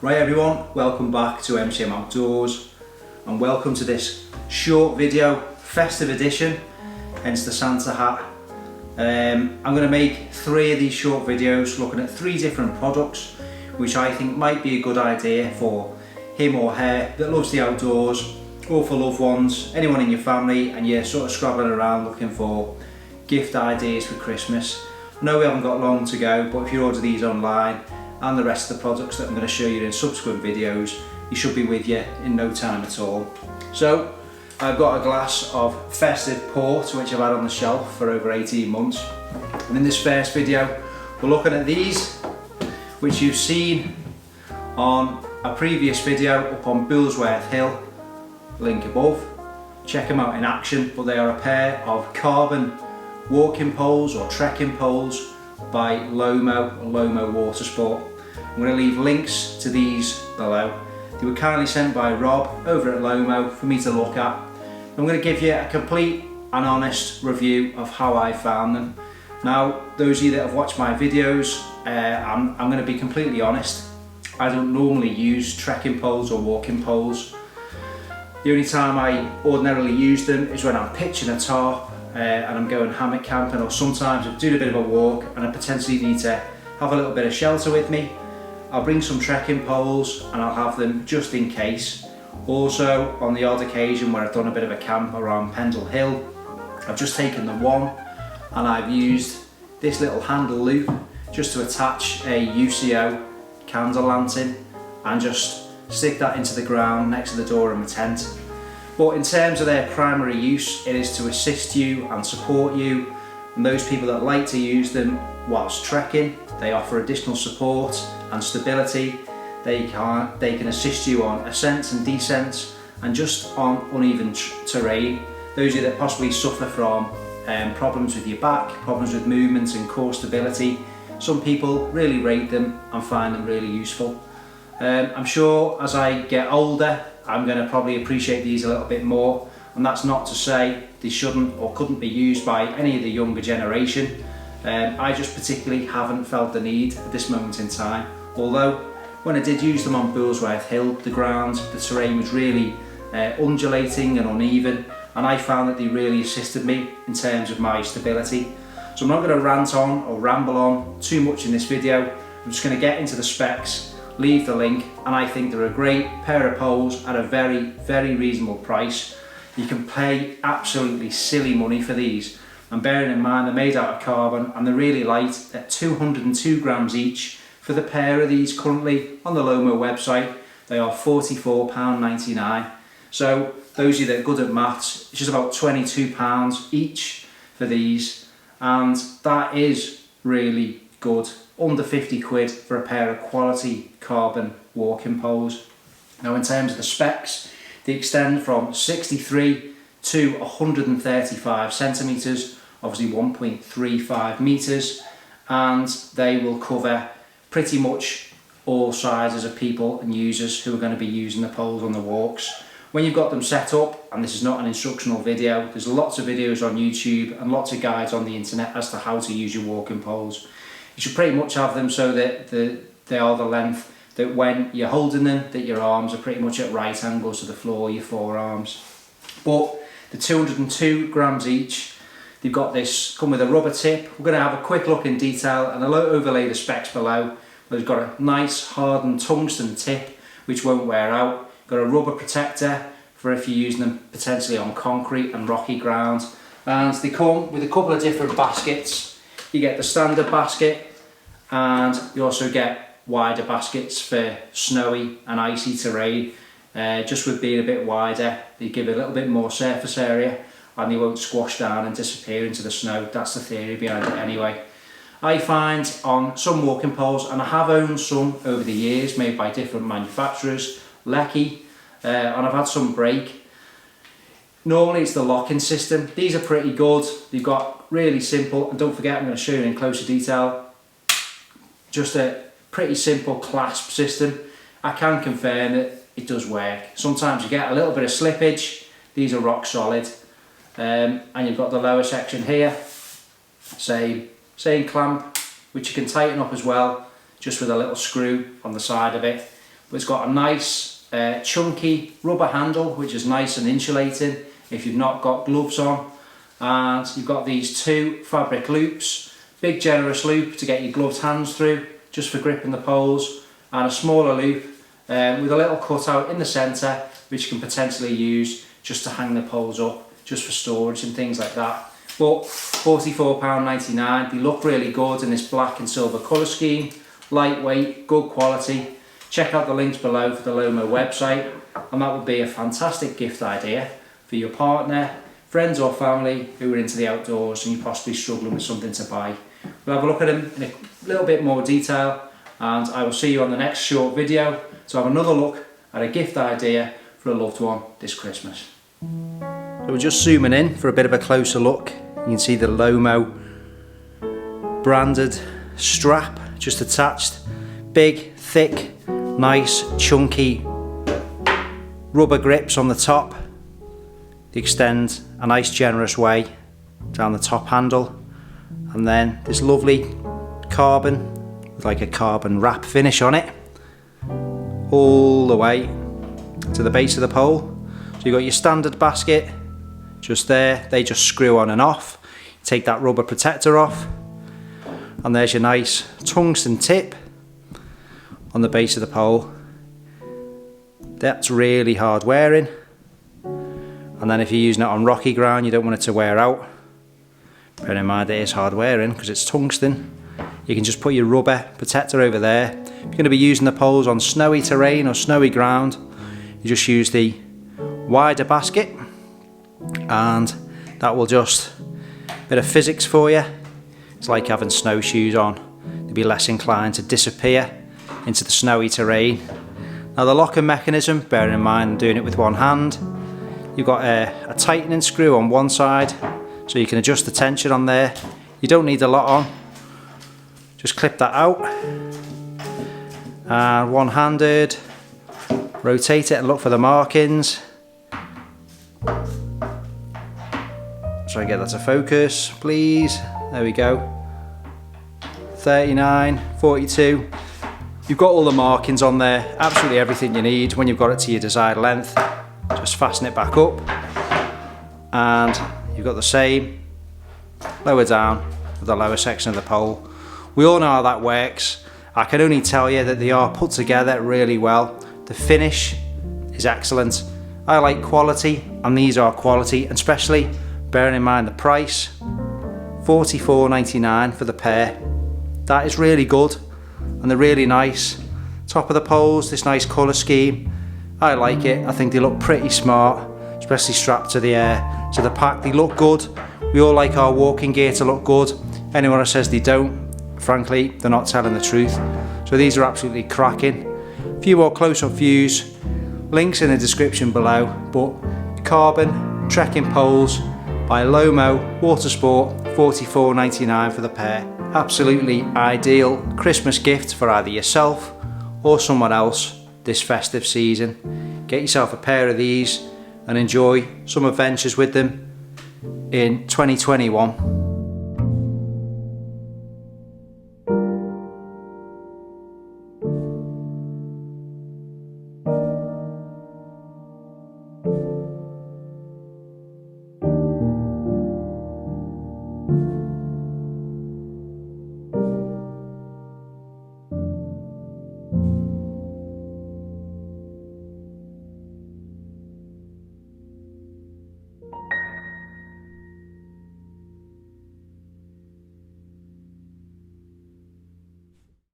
Right everyone, welcome back to MCM Outdoors and welcome to this short video, festive edition, hence the Santa hat. I'm going to make 3 of these short videos looking at 3 different products which I think might be a good idea for him or her that loves the outdoors, or for loved ones, anyone in your family, and you're sort of scrabbling around looking for gift ideas for Christmas. I know we haven't got long to go, but if you order these online and the rest of the products that I'm going to show you in subsequent videos, you should be with you in no time at all. So I've got a glass of festive port which I've had on the shelf for over 18 months, and in this first video we're looking at these which you've seen on a previous video up on Bullsworth Hill, link above. Check them out in action, but they are a pair of carbon walking poles or trekking poles by Lomo Watersport. I'm going to leave links to these below. They were kindly sent by Rob over at Lomo for me to look at. I'm going to give you a complete and honest review of how I found them. Now, those of you that have watched my videos, I'm going to be completely honest. I don't normally use trekking poles or walking poles. The only time I ordinarily use them is when I'm pitching a tarp and I'm going hammock camping, or sometimes I'm doing a bit of a walk and I potentially need to have a little bit of shelter with me. I'll bring some trekking poles and I'll have them just in case. Also, on the odd occasion where I've done a bit of a camp around Pendle Hill, I've just taken the one and I've used this little handle loop just to attach a UCO candle lantern and just stick that into the ground next to the door of my tent. But in terms of their primary use, it is to assist you and support you, and those people that like to use them whilst trekking. They offer additional support and stability. They can assist you on ascents and descents and just on uneven terrain. Those of you that possibly suffer from problems with your back, problems with movement and core stability, some people really rate them and find them really useful. I'm sure as I get older I'm going to probably appreciate these a little bit more, and that's not to say they shouldn't or couldn't be used by any of the younger generation. I just particularly haven't felt the need at this moment in time, although when I did use them on Bullsworth Hill, the ground, the terrain was really undulating and uneven, and I found that they really assisted me in terms of my stability. So I'm not going to rant on or ramble on too much in this video. I'm just going to get into the specs, leave the link, and I think they're a great pair of poles at a very reasonable price. You can pay absolutely silly money for these, and bearing in mind they're made out of carbon and they're really light at 202 grams each. For the pair of these currently on the Lomo website, they are £44.99. So those of you that are good at maths, it's just about £22 each for these, and that is really good. Under 50 quid for a pair of quality carbon walking poles. Now, in terms of the specs, they extend from 63 to 135 centimetres, obviously 1.35 metres, and they will cover pretty much all sizes of people and users who are going to be using the poles on the walks. When you've got them set up, and this is not an instructional video, there's lots of videos on YouTube and lots of guides on the internet as to how to use your walking poles. You should pretty much have them so that they are the length that when you're holding them, that your arms are pretty much at right angles to the floor, your forearms. But the 202 grams each, they've got this, come with a rubber tip. We're going to have a quick look in detail and I'll overlay the specs below. They've got a nice hardened tungsten tip which won't wear out. Got a rubber protector for if you're using them potentially on concrete and rocky ground. And they come with a couple of different baskets. You get the standard basket, and you also get wider baskets for snowy and icy terrain. Just with being a bit wider, they give it a little bit more surface area and they won't squash down and disappear into the snow. That's the theory behind it anyway. I find on some walking poles, and I have owned some over the years made by different manufacturers, Lecky, and I've had some break. Normally it's the locking system. These are pretty good. They've got really simple, and don't forget I'm going to show you in closer detail, just a pretty simple clasp system. I can confirm that it does work. Sometimes you get a little bit of slippage. These are rock solid. And you've got the lower section here, same clamp, which you can tighten up as well, just with a little screw on the side of it. but it's got a nice chunky rubber handle, which is nice and insulating if you've not got gloves on. And you've got these 2 fabric loops, big generous loop to get your gloved hands through, just for gripping the poles, and a smaller loop with a little cutout in the centre, which you can potentially use just to hang the poles up, just for storage and things like that. But £44.99, they look really good in this black and silver colour scheme, lightweight, good quality. Check out the links below for the Lomo website, and that would be a fantastic gift idea for your partner, friends or family who are into the outdoors and you're possibly struggling with something to buy. We'll have a look at them in a little bit more detail, and I will see you on the next short video to have another look at a gift idea for a loved one this Christmas. So we're just zooming in for a bit of a closer look. You can see the Lomo branded strap just attached. Big, thick, nice, chunky rubber grips on the top. They extend a nice generous way down the top handle, and then this lovely carbon with like a carbon wrap finish on it all the way to the base of the pole. So you've got your standard basket just there, they just screw on and off. Take that rubber protector off, and there's your nice tungsten tip on the base of the pole. That's really hard wearing, and then if you're using it on rocky ground, you don't want it to wear out. Bear in mind it is hard wearing because it's tungsten. You can just put your rubber protector over there. If you're going to be using the poles on snowy terrain or snowy ground, you just use the wider basket, and that will just, bit of physics for you. It's like having snowshoes on. They'll be less inclined to disappear into the snowy terrain. Now the locking mechanism, bearing in mind I'm doing it with one hand, you've got a tightening screw on one side, so you can adjust the tension on there. You don't need a lot on. Just clip that out, and one-handed, rotate it and look for the markings. Try and get that to focus, please. There we go. 39, 42. You've got all the markings on there, absolutely everything you need. When you've got it to your desired length, just fasten it back up. And you've got the same lower down with the lower section of the pole. We all know how that works. I can only tell you that they are put together really well. The finish is excellent. I like quality, and these are quality, and especially bearing in mind the price, £44.99 for the pair. That is really good, and they're really nice. Top of the poles, this nice colour scheme. I like it. I think they look pretty smart, especially strapped to the pack. They look good. We all like our walking gear to look good. Anyone who says they don't, frankly, they're not telling the truth. So these are absolutely cracking. A few more close-up views, links in the description below, but carbon trekking poles by Lomo Watersport, £44.99 for the pair. Absolutely ideal Christmas gift for either yourself or someone else this festive season. Get yourself a pair of these and enjoy some adventures with them in 2021.